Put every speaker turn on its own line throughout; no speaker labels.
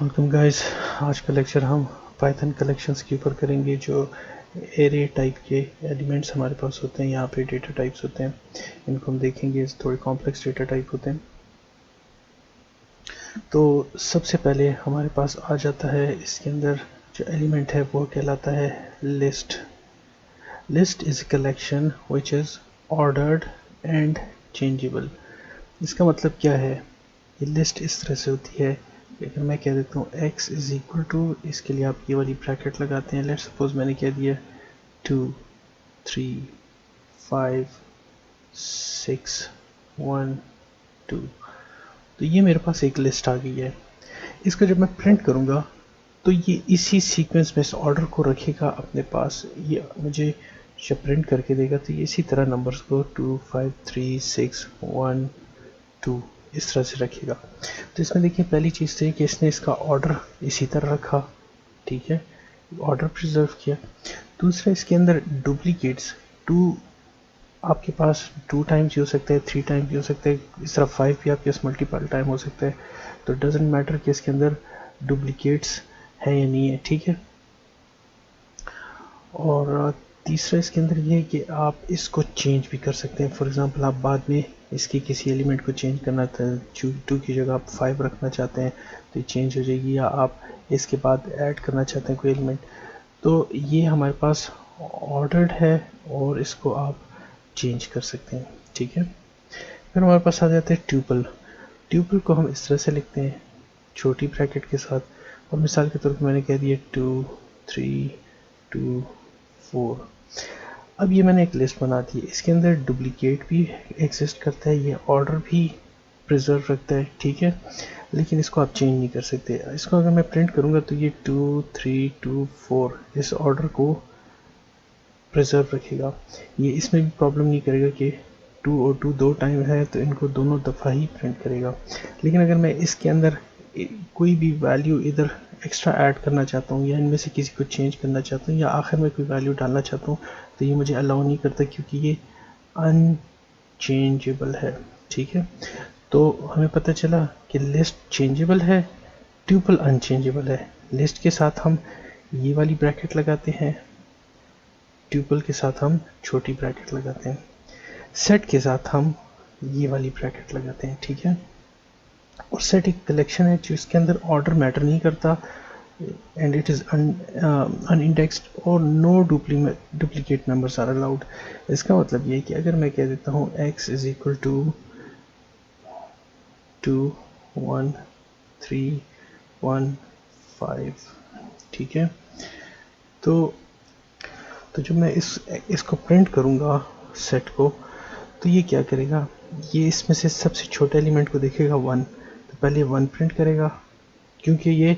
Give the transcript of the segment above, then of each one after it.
Welcome guys. آج کا lecture ہم پائتھن کلیکشنز کے اوپر کریں گے. جو ایرے ٹائپ کے ایلیمنٹس ہمارے پاس ہوتے ہیں, یہاں پہ ڈیٹا ٹائپس ہوتے ہیں, ان کو ہم دیکھیں گے. تھوڑے کمپلیکس ڈیٹا ٹائپ ہوتے ہیں. تو سب سے پہلے ہمارے پاس آ جاتا ہے اس کے اندر جو ایلیمنٹ ہے وہ کہلاتا ہے list. List is a collection which is ordered and changeable. اس کا مطلب کیا ہے؟ یہ لسٹ اس طرح سے ہوتی ہے. اگر میں کہہ دیتا ہوں x از اکول ٹو, اس کے لیے آپ یہ والی بریکٹ لگاتے ہیں. لیٹ سپوز میں نے کہہ دیا 2 3 5 6 1 2. تو یہ میرے پاس ایک لسٹ آ گئی ہے. اس کو جب میں پرنٹ کروں گا تو یہ اسی سیکوینس میں اس آرڈر کو رکھے گا اپنے پاس. یہ مجھے جب پرنٹ کر کے دے گا تو یہ اسی طرح نمبرز کو 2 5 3 6 1 2 اس طرح سے رکھے گا. تو اس میں دیکھیں پہلی چیز تو یہ کہ اس نے اس کا آرڈر اسی طرح رکھا, ٹھیک ہے, آرڈر پریزرو کیا. دوسرا اس کے اندر ڈپلیکیٹس 2 آپ کے پاس 2 ٹائمز بھی ہو سکتا ہے, 3 ٹائمز بھی ہو سکتا ہے, اس طرح 5 بھی آپ کے پاس ملٹیپل ٹائم ہو سکتا ہے. تو ڈزنٹ میٹر کہ اس کے اندر ڈپلیکیٹس ہے یا نہیں ہے, ٹھیک ہے. اور تیسرا اس کے اندر یہ ہے کہ آپ اس کو چینج بھی کر سکتے ہیں. فار ایگزامپل آپ بعد میں اس کی کسی ایلیمنٹ کو چینج کرنا تھا, 2 کی جگہ آپ 5 رکھنا چاہتے ہیں تو یہ چینج ہو جائے گی, یا آپ اس کے بعد ایڈ کرنا چاہتے ہیں کوئی ایلیمنٹ. تو یہ ہمارے پاس آرڈرڈ ہے اور اس کو آپ چینج کر سکتے ہیں, ٹھیک ہے. پھر ہمارے پاس آ جاتے ہیں ٹیوپل. ٹیوپل کو ہم اس طرح سے لکھتے ہیں چھوٹی بریکٹ کے ساتھ, اور مثال کے طور پر میں نے کہہ دیا 2 3 2 4. اب یہ میں نے ایک لسٹ بنا دی. اس کے اندر ڈپلیکیٹ بھی ایگزسٹ کرتا ہے, یہ آرڈر بھی پریزرو رکھتا ہے, ٹھیک ہے, لیکن اس کو آپ چینج نہیں کر سکتے. اس کو اگر میں پرنٹ کروں گا تو یہ 2 3 2 4 اس آرڈر کو پریزرو رکھے گا. یہ اس میں بھی پرابلم نہیں کرے گا کہ 2 اور 2 دو ٹائم ہے تو ان کو دونوں دفعہ ہی پرنٹ کرے گا. لیکن اگر میں اس کے اندر کوئی بھی ویلیو ادھر ایکسٹرا ایڈ کرنا چاہتا ہوں, یا ان میں سے کسی کو چینج کرنا چاہتا ہوں, یا آخر میں کوئی ویلیو ڈالنا چاہتا ہوں, تو یہ مجھے الاؤ نہیں کرتا کیونکہ یہ ان چینجیبل ہے, ٹھیک ہے. تو ہمیں پتہ چلا کہ لسٹ چینجیبل ہے, ٹیوپل ان چینجیبل ہے. لسٹ کے ساتھ ہم یہ والی بریکٹ لگاتے ہیں, ٹیوپل کے ساتھ ہم چھوٹی بریکٹ لگاتے ہیں, سیٹ کے ساتھ ہم یہ والی بریکٹ لگاتے ہیں, ٹھیک ہے. اور سیٹ ایک کلیکشن ہے جو اس کے اندر آرڈر میٹر نہیں کرتا, and it is in indexed اور نو ڈپلیکیٹ ممبرس آر الاؤڈ. اس کا مطلب یہ ہے کہ اگر میں کہہ دیتا ہوں x از اکول ٹو 2 1 3 1 5, ٹھیک ہے. تو جب میں اس کو پرنٹ کروں گا سیٹ کو, تو یہ کیا کرے گا, یہ اس میں سے سب سے چھوٹے ایلیمنٹ کو دیکھے گا 1, تو پہلے 1 پرنٹ کرے گا کیونکہ یہ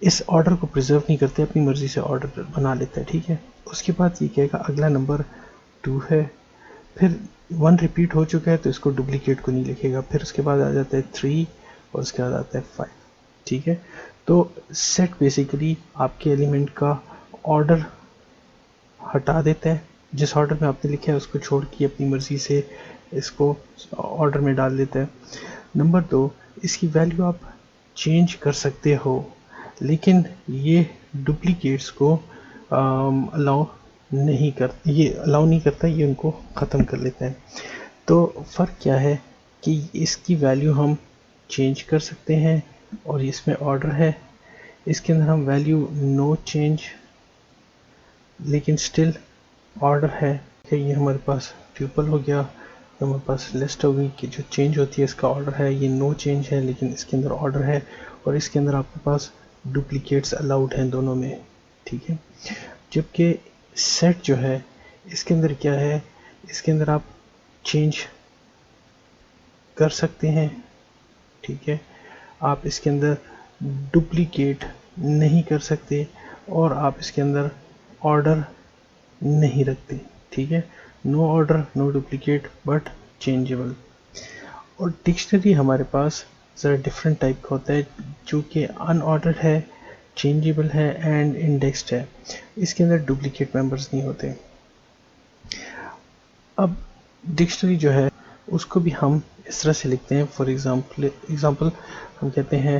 اس آرڈر کو پریزرو نہیں کرتے, اپنی مرضی سے آرڈر بنا لیتا ہے, ٹھیک ہے. اس کے بعد یہ کہے گا اگلا نمبر 2 ہے, پھر 1 ریپیٹ ہو چکا ہے تو اس کو ڈپلیکیٹ کو نہیں لکھے گا. پھر اس کے بعد آ جاتا ہے 3 اور اس کے بعد آتا ہے 5, ٹھیک ہے. تو سیٹ بیسیکلی آپ کے ایلیمنٹ کا آرڈر ہٹا دیتا ہے, جس آرڈر میں آپ نے لکھا ہے اس کو چھوڑ کے اپنی مرضی سے اس کو آرڈر میں ڈال دیتا ہے. نمبر 2, اس کی ویلیو آپ چینج کر سکتے ہو, لیکن یہ ڈپلیکیٹس کو الاؤ نہیں کرتا, یہ ان کو ختم کر لیتا ہے. تو فرق کیا ہے کہ اس کی ویلیو ہم چینج کر سکتے ہیں اور اس میں آرڈر ہے. اس کے اندر ہم ویلیو نو چینج لیکن سٹل آرڈر ہے, کہ یہ ہمارے پاس ٹیوپل ہو گیا, ہمارے پاس لسٹ ہو گئی کہ جو چینج ہوتی ہے اس کا آرڈر ہے, یہ نو چینج ہے لیکن اس کے اندر آرڈر ہے, اور اس کے اندر آپ کے پاس ڈپلیکیٹس الاؤڈ ہیں دونوں میں, ٹھیک ہے. جبکہ سیٹ جو ہے اس کے اندر کیا ہے, اس کے اندر آپ چینج کر سکتے ہیں, ٹھیک ہے, آپ اس کے اندر ڈپلیکیٹ نہیں کر سکتے, اور آپ اس کے اندر آرڈر نہیں رکھتے, ٹھیک ہے. نو order know duplicate but changeable. اور ڈکشنری ہمارے پاس ذرا ڈفرینٹ ٹائپ کا ہوتا ہے, جو کہ ان آرڈرڈ ہے, چینجیبل ہے اینڈ انڈیکسڈ ہے. اس کے اندر ڈپلیکیٹ ممبرز نہیں ہوتے. اب ڈکشنری جو ہے اس کو بھی ہم اس طرح سے لکھتے ہیں. فار ایگزامپل ہم کہتے ہیں